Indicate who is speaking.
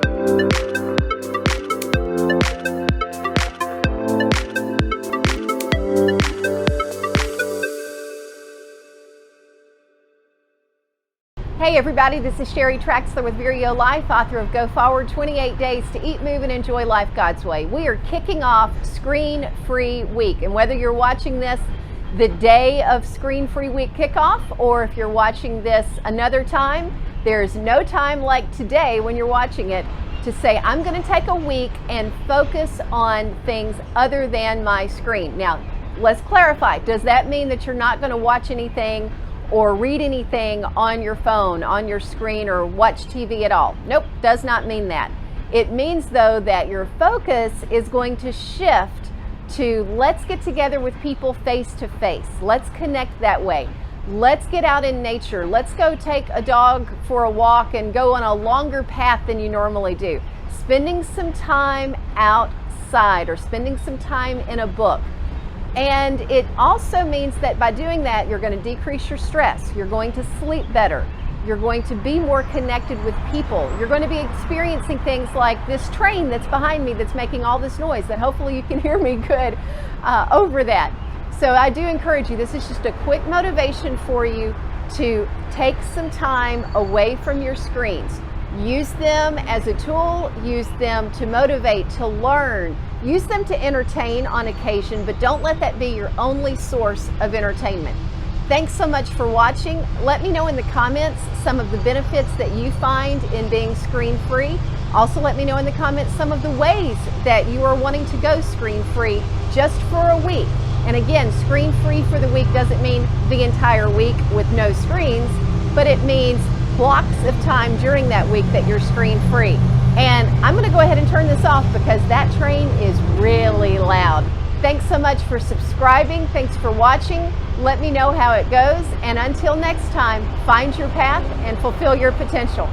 Speaker 1: Hey everybody, this is Sheri with ViREO Life, author of Go Forward 28 Days to Eat, Move, and Enjoy Life God's Way. We are kicking off Screen-Free Week, and whether you're watching this the day of Screen-Free Week kickoff, or if you're watching this another time, there's no time like today when you're watching it to say, I'm going to take a week and focus on things other than my screen. Now, let's clarify. Does that mean that you're not going to watch anything or read anything on your phone, on your screen, or watch TV at all? Nope, does not mean that. It means though that your focus is going to shift to let's get together with people face to face. Let's connect that way. Let's get out in nature. Let's go take a dog for a walk and go on a longer path than you normally do. Spending some time outside or spending some time in a book. And it also means that by doing that, you're going to decrease your stress. You're going to sleep better. You're going to be more connected with people. You're going to be experiencing things like this train that's behind me that's making all this noise that hopefully you can hear me good over that. So I do encourage you, this is just a quick motivation for you to take some time away from your screens. Use them as a tool, use them to motivate, to learn, use them to entertain on occasion, but don't let that be your only source of entertainment. Thanks so much for watching. Let me know in the comments some of the benefits that you find in being screen-free. Also let me know in the comments some of the ways that you are wanting to go screen-free just for a week. And again, screen-free for the week doesn't mean the entire week with no screens, but it means blocks of time during that week that you're screen-free. And I'm going to go ahead and turn this off because that train is really loud. Thanks so much for subscribing. Thanks for watching. Let me know how it goes. And until next time, find your path and fulfill your potential.